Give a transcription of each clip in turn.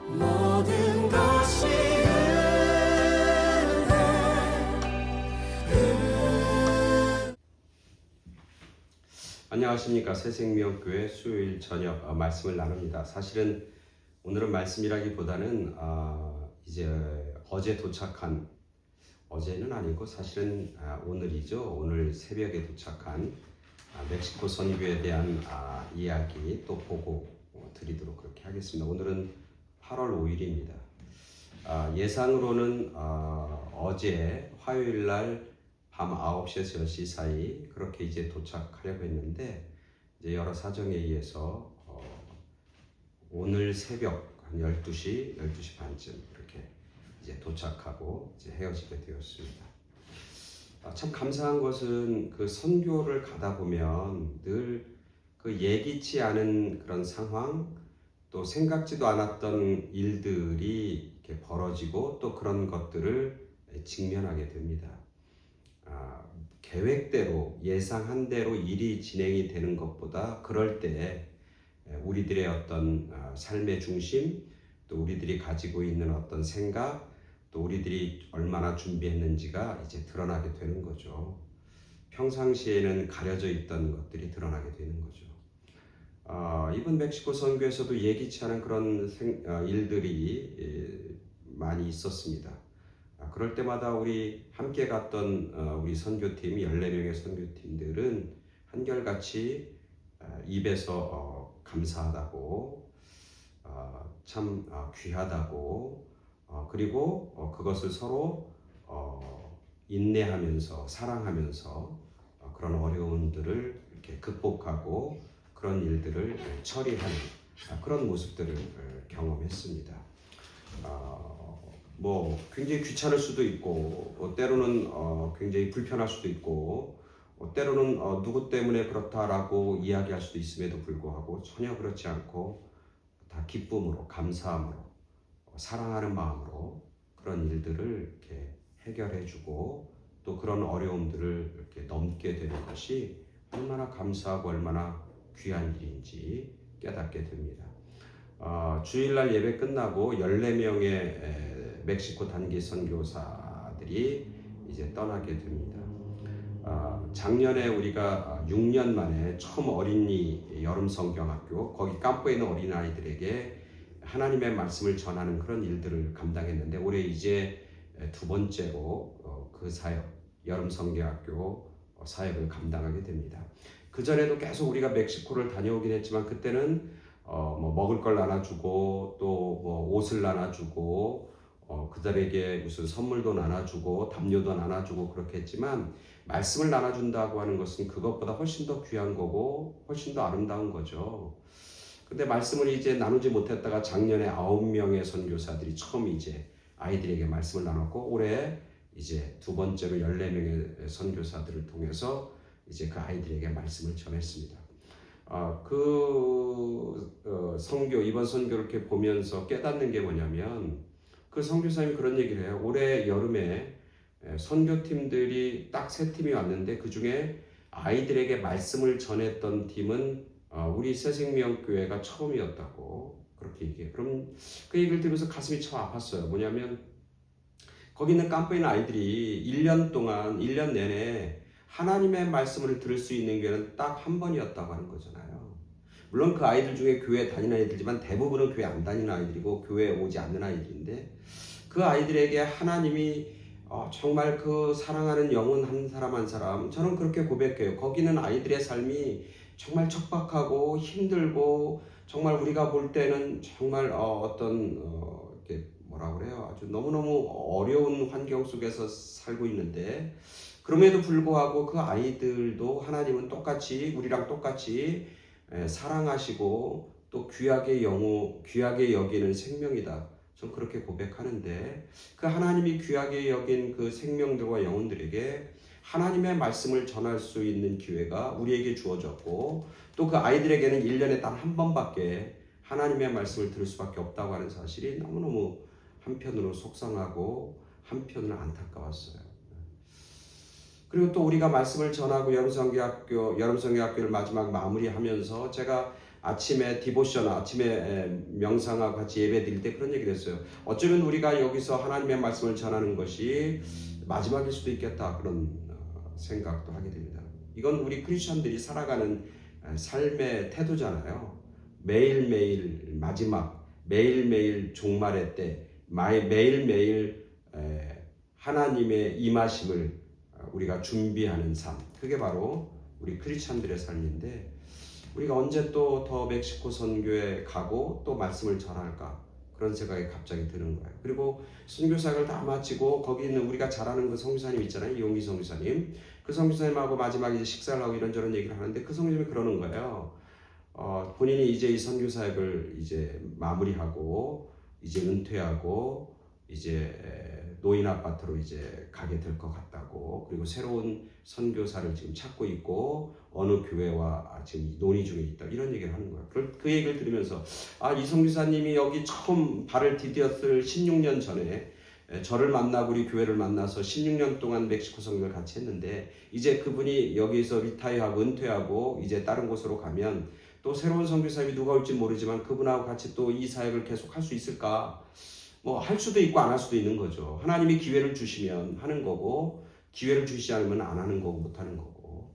모든 것이 안녕하십니까. 새생명교회 수요일 저녁 말씀을 나눕니다. 사실은 오늘은 말씀이라기보다는 이제 어제 도착한, 어제는 아니고 사실은 오늘이죠. 오늘 새벽에 도착한 멕시코 선교에 대한 이야기 또 보고 드리도록 그렇게 하겠습니다. 오늘은 8월 5일입니다. 예상으로는 어제 화요일 날 밤 9시에서 10시 사이 그렇게 이제 도착하려고 했는데 이제 여러 사정에 의해서 오늘 새벽 한 12시, 12시 반쯤 이렇게 이제 도착하고 이제 헤어지게 되었습니다. 참 감사한 것은 그 선교를 가다 보면 늘 그 예기치 않은 그런 상황, 또 생각지도 않았던 일들이 이렇게 벌어지고 또 그런 것들을 직면하게 됩니다. 계획대로 예상한 대로 일이 진행이 되는 것보다 그럴 때 우리들의 어떤 삶의 중심, 또 우리들이 가지고 있는 어떤 생각, 또 우리들이 얼마나 준비했는지가 이제 드러나게 되는 거죠. 평상시에는 가려져 있던 것들이 드러나게 되는 거죠. 이번 멕시코 선교에서도 예기치 않은 그런 일들이 많이 있었습니다. 그럴 때마다 우리 함께 갔던 우리 선교팀 14명의 선교팀들은 한결같이 입에서 감사하다고, 참 귀하다고, 그리고 그것을 서로 인내하면서 사랑하면서 그런 어려움들을 이렇게 극복하고 그런 일들을 처리하는 그런 모습들을 경험했습니다. 뭐 굉장히 귀찮을 수도 있고 때로는 굉장히 불편할 수도 있고 때로는 누구 때문에 그렇다라고 이야기할 수도 있음에도 불구하고 전혀 그렇지 않고 다 기쁨으로, 감사함으로, 사랑하는 마음으로 그런 일들을 이렇게 해결해주고 또 그런 어려움들을 이렇게 넘게 되는 것이 얼마나 감사하고 얼마나 귀한 일인지 깨닫게 됩니다. 주일날 예배 끝나고 14명의 멕시코 단기 선교사들이 이제 떠나게 됩니다. 작년에 우리가 6년 만에 처음 어린이 여름 성경학교, 거기 campo에 있는 어린아이들에게 하나님의 말씀을 전하는 그런 일들을 감당했는데 올해 이제 두 번째로 그 사역, 여름 성경학교 사역을 감당하게 됩니다. 그 전에도 계속 우리가 멕시코를 다녀오긴 했지만 그때는 뭐 먹을 걸 나눠주고 또 뭐 옷을 나눠주고 그들에게 무슨 선물도 나눠주고 담요도 나눠주고 그렇게 했지만 말씀을 나눠준다고 하는 것은 그것보다 훨씬 더 귀한 거고 훨씬 더 아름다운 거죠. 근데 말씀을 이제 나누지 못했다가 작년에 9명의 선교사들이 처음 이제 아이들에게 말씀을 나눴고 올해 이제 두 번째로 14명의 선교사들을 통해서 이제 그 아이들에게 말씀을 전했습니다. 선교, 이번 선교를 이렇게 보면서 깨닫는 게 뭐냐면 그 선교사님이 그런 얘기를 해요. 올해 여름에 선교팀들이 딱 3팀이 왔는데 그 중에 아이들에게 말씀을 전했던 팀은 우리 새생명교회가 처음이었다고 그렇게 얘기해요. 그럼 그 얘기를 들으면서 가슴이 참 아팠어요. 뭐냐면 거기 있는 campo에 있는 아이들이 1년 동안 1년 내내 하나님의 말씀을 들을 수 있는 기회는 딱 한 번이었다고 하는 거잖아요. 물론 그 아이들 중에 교회 다니는 아이들이지만 대부분은 교회 안 다니는 아이들이고 교회에 오지 않는 아이들인데 그 아이들에게 하나님이 정말 그 사랑하는 영혼 한 사람 한 사람, 저는 그렇게 고백해요. 거기는 아이들의 삶이 정말 척박하고 힘들고 정말 우리가 볼 때는 정말 이렇게 뭐라 그래요? 아주 너무너무 어려운 환경 속에서 살고 있는데 그럼에도 불구하고 그 아이들도 하나님은 똑같이 우리랑 똑같이 사랑하시고 또 귀하게 여기는 생명이다. 전 그렇게 고백하는데 그 하나님이 귀하게 여긴 그 생명들과 영혼들에게 하나님의 말씀을 전할 수 있는 기회가 우리에게 주어졌고 또 그 아이들에게는 1년에 단 한 번밖에 하나님의 말씀을 들을 수밖에 없다고 하는 사실이 너무너무 한편으로 속상하고 한편으로 안타까웠어요. 그리고 또 우리가 말씀을 전하고 여름성경학교를 마지막 마무리하면서 제가 아침에 디보션, 아침에 명상하고 같이 예배 드릴 때 그런 얘기를 했어요. 어쩌면 우리가 여기서 하나님의 말씀을 전하는 것이 마지막일 수도 있겠다, 그런 생각도 하게 됩니다. 이건 우리 크리스천들이 살아가는 삶의 태도잖아요. 매일매일 마지막, 매일매일 종말의 때, 매일매일 하나님의 임하심을 우리가 준비하는 삶, 그게 바로 우리 크리스천들의 삶인데, 우리가 언제 또 더 멕시코 선교에 가고 또 말씀을 전할까, 그런 생각이 갑자기 드는 거예요. 그리고 선교사역을 다 마치고 거기 있는 우리가 잘 아는 그 선교사님 있잖아요, 이용기 선교사님. 그 선교사님하고 마지막에 이제 식사를 하고 이런저런 얘기를 하는데, 그 선교사님이 그러는 거예요. 본인이 이제 이 선교사역을 이제 마무리하고 이제 은퇴하고 이제 노인 아파트로 이제 가게 될 것 같다고, 그리고 새로운 선교사를 지금 찾고 있고 어느 교회와 지금 논의 중에 있다, 이런 얘기를 하는 거예요. 그 얘기를 들으면서 이 선교사님이 여기 처음 발을 디뎠을 16년 전에 저를 만나고 우리 교회를 만나서 16년 동안 멕시코 선교를 같이 했는데, 이제 그분이 여기서 리타이어하고 은퇴하고 이제 다른 곳으로 가면 또 새로운 선교사님이 누가 올지 모르지만 그분하고 같이 또 이 사역을 계속 할 수 있을까? 뭐 할 수도 있고 안 할 수도 있는 거죠. 하나님이 기회를 주시면 하는 거고, 기회를 주시지 않으면 안 하는 거고, 못 하는 거고.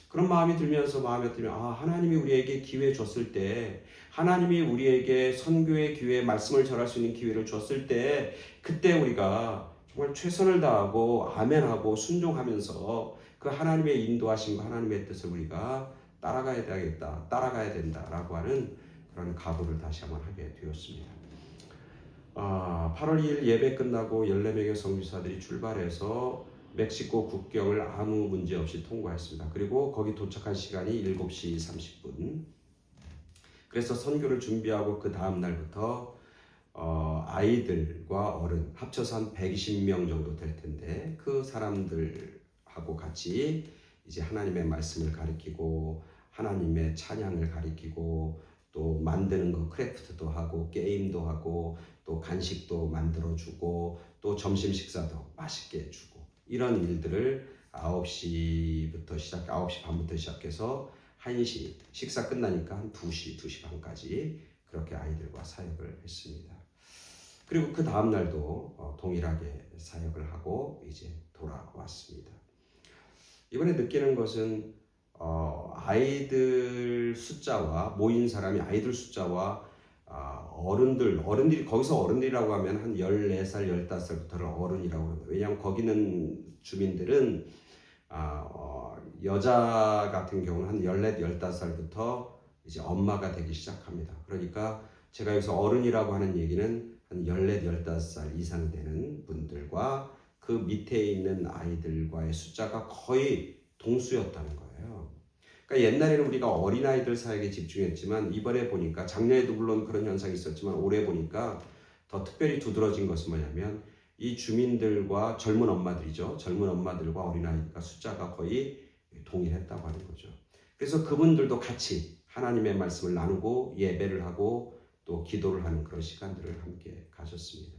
그런 마음이 들면서 하나님이 우리에게 기회 줬을 때, 하나님이 우리에게 선교의 기회, 말씀을 전할 수 있는 기회를 줬을 때, 그때 우리가 정말 최선을 다하고 아멘하고 순종하면서 그 하나님의 인도하심과 하나님의 뜻을 우리가 따라가야 된다라고 하는 그런 각오를 다시 한번 하게 되었습니다. 8월 2일 예배 끝나고 14명의 선교사들이 출발해서 멕시코 국경을 아무 문제 없이 통과했습니다. 그리고 거기 도착한 시간이 7시 30분. 그래서 선교를 준비하고 그 다음 날부터 아이들과 어른 합쳐서 한 120명 정도 될 텐데, 그 사람들하고 같이 이제 하나님의 말씀을 가르치고 하나님의 찬양을 가르치고 또 만드는 거 크래프트도 하고 게임도 하고 또 간식도 만들어주고 또 점심 식사도 맛있게 주고, 이런 일들을 9시 반부터 시작해서 1시, 식사 끝나니까 한 2시, 2시 반까지 그렇게 아이들과 사역을 했습니다. 그리고 그 다음 날도 동일하게 사역을 하고 이제 돌아왔습니다. 이번에 느끼는 것은 아이들 숫자와 모인 사람이 아이들 숫자와 어른들이 거기서 어른들이라고 하면 한 14살, 15살부터를 어른이라고 합니다. 왜냐하면 거기는 주민들은 여자 같은 경우는 한 14, 15살부터 이제 엄마가 되기 시작합니다. 그러니까 제가 여기서 어른이라고 하는 얘기는 한 14, 15살 이상 되는 분들과 그 밑에 있는 아이들과의 숫자가 거의 동수였다는 거예요. 그러니까 옛날에는 우리가 어린아이들 사역에 집중했지만, 이번에 보니까, 작년에도 물론 그런 현상이 있었지만 올해 보니까 더 특별히 두드러진 것은 뭐냐면, 이 주민들과 젊은 엄마들이죠. 젊은 엄마들과 어린아이가 숫자가 거의 동일했다고 하는 거죠. 그래서 그분들도 같이 하나님의 말씀을 나누고 예배를 하고 또 기도를 하는 그런 시간들을 함께 가졌습니다.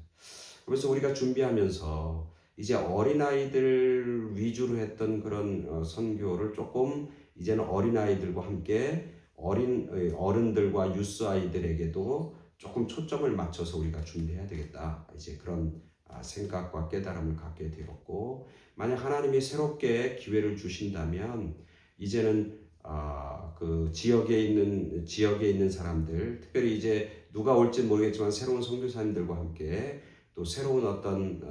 그래서 우리가 준비하면서 이제 어린아이들 위주로 했던 그런 선교를 조금 이제는 어린아이들과 함께 어른들과 유스 아이들에게도 조금 초점을 맞춰서 우리가 준비해야 되겠다, 이제 그런 생각과 깨달음을 갖게 되었고, 만약 하나님이 새롭게 기회를 주신다면 이제는 그 지역에 있는 사람들, 특별히 이제 누가 올지 모르겠지만 새로운 선교사님들과 함께 또 새로운 어떤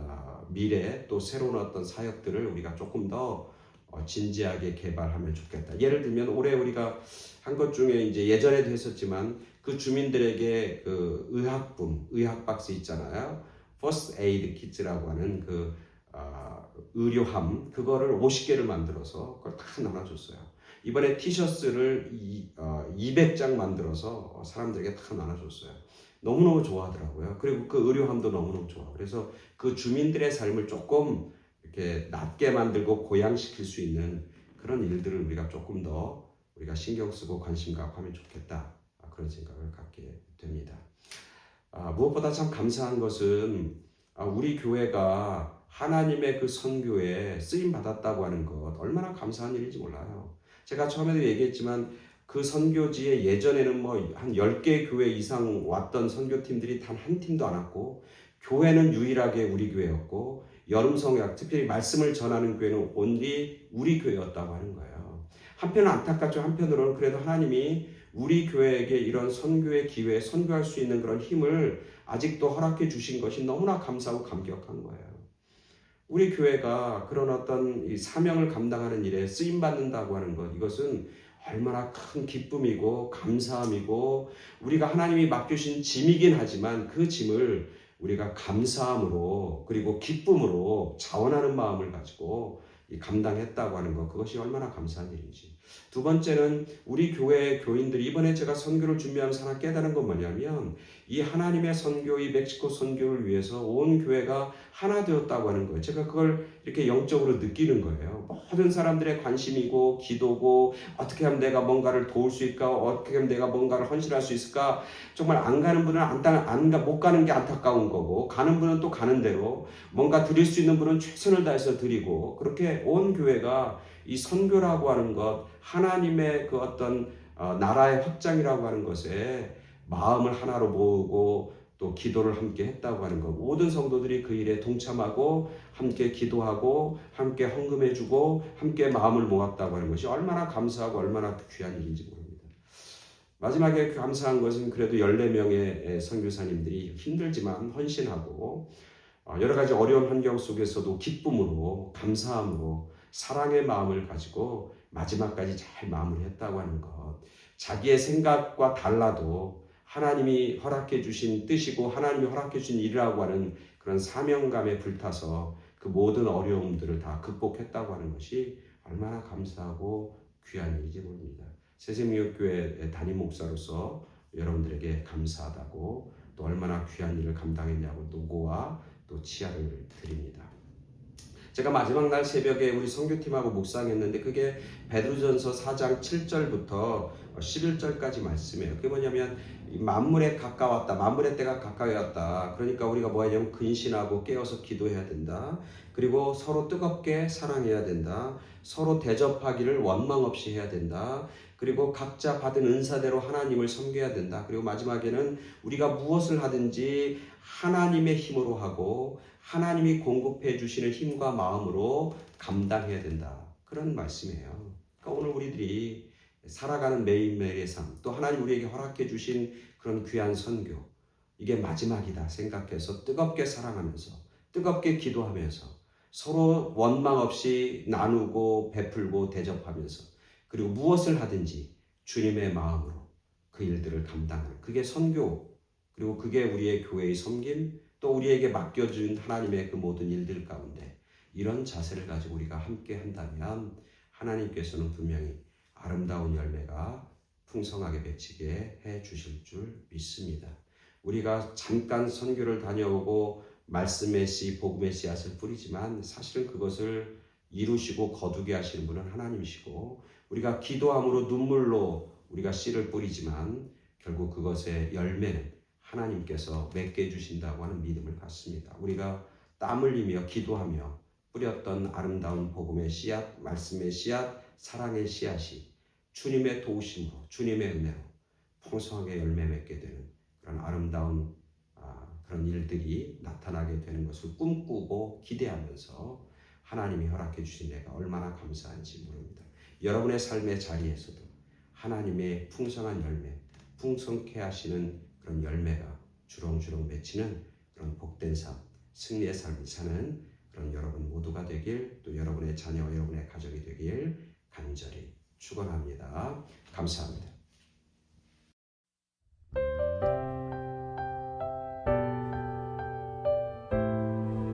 미래, 또 새로운 어떤 사역들을 우리가 조금 더 진지하게 개발하면 좋겠다. 예를 들면 올해 우리가 한 것 중에 이제 예전에도 했었지만, 그 주민들에게 그 의학 박스 있잖아요. First Aid Kits라고 하는 그 의료함, 그거를 50개를 만들어서 그걸 다 나눠줬어요. 이번에 티셔츠를 200장 만들어서 사람들에게 다 나눠줬어요. 너무너무 좋아하더라고요. 그리고 그 의료함도 너무너무 좋아. 그래서 그 주민들의 삶을 조금 이렇게 낫게 만들고 고양시킬 수 있는 그런 일들을 우리가 조금 더 우리가 신경 쓰고 관심 갖고 하면 좋겠다, 그런 생각을 갖게 됩니다. 무엇보다 참 감사한 것은 우리 교회가 하나님의 그 선교에 쓰임 받았다고 하는 것, 얼마나 감사한 일인지 몰라요. 제가 처음에도 얘기했지만 그 선교지에 예전에는 뭐 한 10개 교회 이상 왔던 선교팀들이 단 한 팀도 안 왔고, 교회는 유일하게 우리 교회였고, 여름 성약, 특별히 말씀을 전하는 교회는 온리 우리 교회였다고 하는 거예요. 한편은 안타깝죠. 한편으로는 그래도 하나님이 우리 교회에게 이런 선교의 기회, 선교할 수 있는 그런 힘을 아직도 허락해 주신 것이 너무나 감사하고 감격한 거예요. 우리 교회가 그런 어떤 이 사명을 감당하는 일에 쓰임 받는다고 하는 것, 이것은 얼마나 큰 기쁨이고 감사함이고, 우리가 하나님이 맡겨주신 짐이긴 하지만 그 짐을 우리가 감사함으로 그리고 기쁨으로 자원하는 마음을 가지고 감당했다고 하는 것, 그것이 얼마나 감사한 일인지. 두 번째는 우리 교회 교인들이 이번에 제가 선교를 준비하면서 하나 깨달은 건 뭐냐면, 이 하나님의 선교, 이 멕시코 선교를 위해서 온 교회가 하나 되었다고 하는 거예요. 제가 그걸 이렇게 영적으로 느끼는 거예요. 모든 사람들의 관심이고 기도고, 어떻게 하면 내가 뭔가를 도울 수 있을까, 어떻게 하면 내가 뭔가를 헌신할 수 있을까. 정말 안 가는 분은 못 가는 게 안타까운 거고, 가는 분은 또 가는 대로 뭔가 드릴 수 있는 분은 최선을 다해서 드리고, 그렇게 온 교회가 이 선교라고 하는 것, 하나님의 그 어떤 나라의 확장이라고 하는 것에 마음을 하나로 모으고 또 기도를 함께 했다고 하는 것, 모든 성도들이 그 일에 동참하고 함께 기도하고 함께 헌금해주고 함께 마음을 모았다고 하는 것이 얼마나 감사하고 얼마나 귀한 일인지 모릅니다. 마지막에 감사한 것은 그래도 14명의 선교사님들이 힘들지만 헌신하고 여러 가지 어려운 환경 속에서도 기쁨으로, 감사함으로, 사랑의 마음을 가지고 마지막까지 잘 마무리했다고 하는 것. 자기의 생각과 달라도 하나님이 허락해 주신 뜻이고 하나님이 허락해 주신 일이라고 하는 그런 사명감에 불타서 그 모든 어려움들을 다 극복했다고 하는 것이 얼마나 감사하고 귀한 일인지 모릅니다. 새생명교회 담임 목사로서 여러분들에게 감사하다고, 또 얼마나 귀한 일을 감당했냐고 노고와 또 치하를 드립니다. 제가 마지막 날 새벽에 우리 선교팀하고 묵상했는데, 그게 베드로전서 4장 7절부터 11절까지 말씀이에요. 그게 뭐냐면 만물에 가까웠다, 만물의 때가 가까이 왔다. 그러니까 우리가 뭐 하냐면 근신하고 깨어서 기도해야 된다. 그리고 서로 뜨겁게 사랑해야 된다. 서로 대접하기를 원망 없이 해야 된다. 그리고 각자 받은 은사대로 하나님을 섬겨야 된다. 그리고 마지막에는 우리가 무엇을 하든지 하나님의 힘으로 하고 하나님이 공급해 주시는 힘과 마음으로 감당해야 된다. 그런 말씀이에요. 그러니까 오늘 우리들이 살아가는 매일매일의 삶, 또 하나님 우리에게 허락해 주신 그런 귀한 선교, 이게 마지막이다 생각해서 뜨겁게 사랑하면서 뜨겁게 기도하면서 서로 원망 없이 나누고 베풀고 대접하면서, 그리고 무엇을 하든지 주님의 마음으로 그 일들을 감당하는, 그게 선교, 그리고 그게 우리의 교회의 섬김, 또 우리에게 맡겨준 하나님의 그 모든 일들 가운데 이런 자세를 가지고 우리가 함께 한다면 하나님께서는 분명히 아름다운 열매가 풍성하게 맺히게 해 주실 줄 믿습니다. 우리가 잠깐 선교를 다녀오고 말씀의 씨, 복음의 씨앗을 뿌리지만 사실은 그것을 이루시고 거두게 하시는 분은 하나님이시고, 우리가 기도함으로 눈물로 우리가 씨를 뿌리지만 결국 그것의 열매는 하나님께서 맺게 해주신다고 하는 믿음을 갖습니다. 우리가 땀 흘리며 기도하며 뿌렸던 아름다운 복음의 씨앗, 말씀의 씨앗, 사랑의 씨앗이 주님의 도우심으로, 주님의 은혜로 풍성하게 열매 맺게 되는 그런 아름다운 그런 일들이 나타나게 되는 것을 꿈꾸고 기대하면서 하나님이 허락해 주신 내가 얼마나 감사한지 모릅니다. 여러분의 삶의 자리에서도 하나님의 풍성한 열매, 풍성케 하시는 그런 열매가 주렁주렁 맺히는 그런 복된 삶, 승리의 삶을 사는 그런 여러분 모두가 되길, 또 여러분의 자녀, 여러분의 가족이 되길 간절히 축원합니다. 감사합니다.